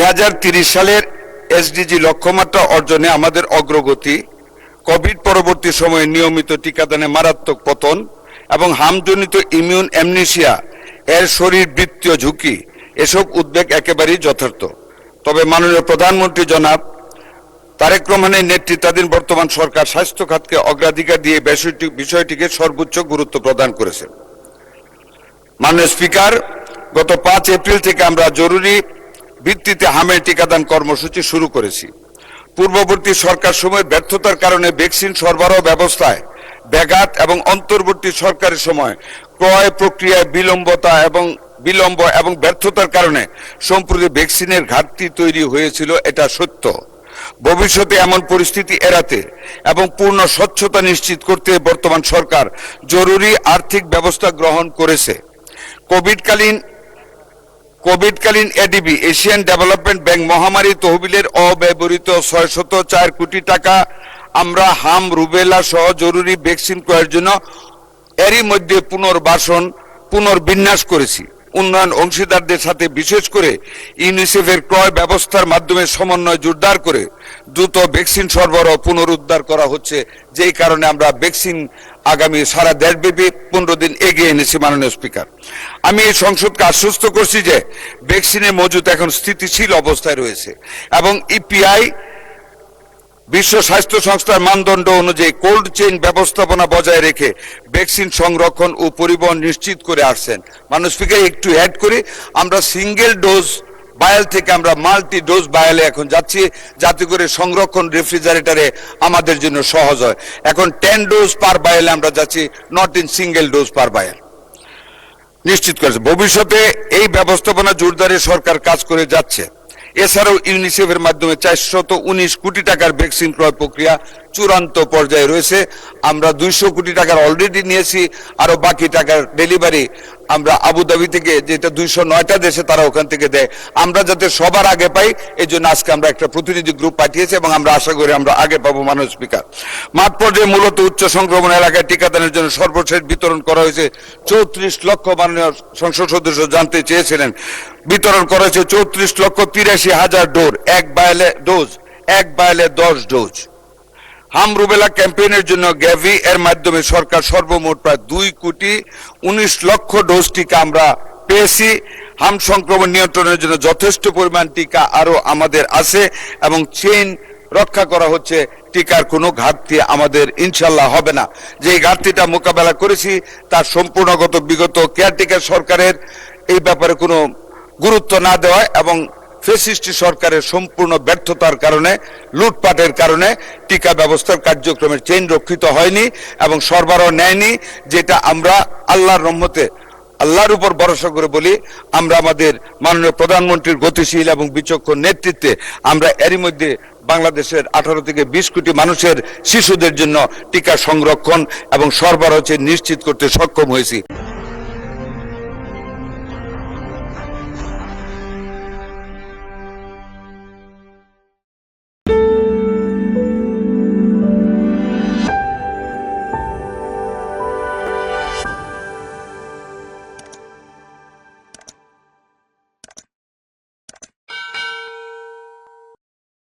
2030 সালের এসডিজি লক্ষ্যমাত্রা অর্জনে আমাদের অগ্রগতি, কোভিড পরবর্তী সময়ে নিয়মিত টিকাদানে মারাত্মক পতন এবং হামজনিত ইমিউন অ্যামনেসিয়া এর শরীরবৃত্তীয় ঝুঁকি, এসব উদ্বেগ একেবারেই যথার্থ। তবে মাননীয় প্রধানমন্ত্রী জনাব তারেক রহমানের নেতৃত্বাধীন বর্তমান সরকার স্বাস্থ্য খাতকে অগ্রাধিকার দিয়ে বিষয়টিকে সর্বোচ্চ গুরুত্ব প্রদান করেছে। মাননীয় স্পিকার, গত 5 এপ্রিল থেকে আমরা জরুরি ভিত্তিতে হামের টিকাদান কর্মসূচি শুরু করেছি। পূর্ববর্তী সরকার সময়ের ব্যর্থতার কারণে ভ্যাকসিন সরবরাহ ব্যবস্থায় ব্যাঘাত এবং অন্তর্বর্তী সরকারের সময় ক্রয় প্রক্রিয়ায় বিলম্ব এবং ব্যর্থতার কারণে সম্প্রতি ভ্যাকসিনের ঘাটতি তৈরি হয়েছিল, এটা সত্য। ভবিষ্যতে এমন পরিস্থিতি এড়াতে এবং পূর্ণ স্বচ্ছতা নিশ্চিত করতে বর্তমান সরকার জরুরি আর্থিক ব্যবস্থা গ্রহণ করেছে। কোভিডকালীন এডিবি এশিয়ান ডেভেলপমেন্ট ব্যাংক মহামারী তহবিলের অব্যবহৃত 604 কোটি টাকা আমরা হাম, রুবেলা সহ জরুরি ভ্যাকসিন ক্রয়ের জন্য এরই মধ্যে পুনর্বিন্যাস করেছি। উন্নয়ন অংশীদারদের সাথে বিশেষ করে ইউনিসেফের ক্রয় ব্যবস্থার মাধ্যমে সমন্বয় জোরদার করে দ্রুত ভ্যাকসিন সরবরাহ পুনরুদ্ধার করা হচ্ছে, যেই কারণে আমরা ভ্যাকসিন আগামী সারা দেশব্যাপী 15 দিন এগিয়ে এনেছি। মাননীয় স্পিকার, আমি এই সংসদকে আশ্বস্ত করছি যে ভ্যাকসিনের মজুত এখন স্থিতিশীল অবস্থায় রয়েছে এবং ইপিআই বিশ্ব স্বাস্থ্য সংস্থার মানদণ্ড অনুযায়ী কোল্ড চেইন ব্যবস্থাপনা বজায় রেখে ভ্যাকসিন সংরক্ষণ ও পরিবহন নিশ্চিত করে আসছেন। মাননীয় স্পিকার, একটু অ্যাড করি, আমরা সিঙ্গেল ডোজ বায়াল থেকে আমরা মাল্টি ডোজ বায়ালে এখন যাচ্ছি, যাতে করে সংরক্ষণ রেফ্রিজারেটরে আমাদের জন্য সহজ হয়। এখন 10 ডোজ পার বায়ালে আমরা যাচ্ছি, not in single dose per bowel নিশ্চিত করেছে। ভবিষ্যতে এই ব্যবস্থাপনা জোরদারে সরকার কাজ করে যাচ্ছে। এছাড়াও ইউনিসেফের মাধ্যমে 419 কোটি টাকার ভ্যাকসিন ক্রয় প্রক্রিয়া চূড়ান্ত পর্যায়ে রয়েছে। আমরা 200 কোটি টাকার অলরেডি নিয়েছি, আরো বাকি টাকার ডেলিভারি আমরা আবুধাবি থেকে, যেটা 209টা দেশে তারা ওখান থেকে দেয়, আমরা যাতে সবার আগে পাই এই জন্য আজকে আমরা একটা প্রতিনিধি গ্রুপ পাঠিয়েছি এবং আমরা আশা করি আমরা আগে পাবো। মাননীয় স্পিকার, মাঠ পর্যায়ে মূলত উচ্চ সংক্রমণ এলাকায় টিকাদানের জন্য সর্বশেষ বিতরণ করা হয়েছে 34 লক্ষ, মাননীয় সংসদ সদস্য জানতে চেয়েছিলেন, বিতরণ করা হয়েছে 34,83,000 ডোজ, এক বায়ালে 10 ডোজ। হাম রুবেলা ক্যাম্পেইনের জন্য গ্যাভি এর মাধ্যমে সরকার সর্বমোট প্রায় 2,19,00,000 ডোজ টিকা আমরা পেয়েছি। হাম সংক্রমণ নিয়ন্ত্রণের জন্য যথেষ্ট পরিমাণ টিকা আরো আমাদের আছে এবং চেইন রক্ষা করা হচ্ছে। টিকার কোনো ঘাটতি আমাদের ইনশাল্লাহ হবে না। যে ঘাটতিটা মোকাবেলা করেছি তার সম্পূর্ণগত বিগত কেয়ারটেকার সরকারের এই ব্যাপারে কোনো গুরুত্ব না দেওয়া এবং ফ্যাসিস্ট সরকারের সম্পূর্ণ ব্যর্থতার কারণে, লুটপাটের কারণে টিকা ব্যবস্থার কার্যক্রমের চেইন রক্ষিত হয়নি এবং সরবরাহ নেয়নি, যেটা আমরা আল্লাহর রহমতে আল্লাহর উপর ভরসা করে বলি আমরা আমাদের মাননীয় প্রধানমন্ত্রীর গতিশীল এবং বিচক্ষণ নেতৃত্বে আমরা এরই মধ্যে বাংলাদেশের 18 থেকে 20 কোটি মানুষের শিশুদের জন্য টিকা সংরক্ষণ এবং সরবরাহ নিশ্চিত করতে সক্ষম হয়েছি।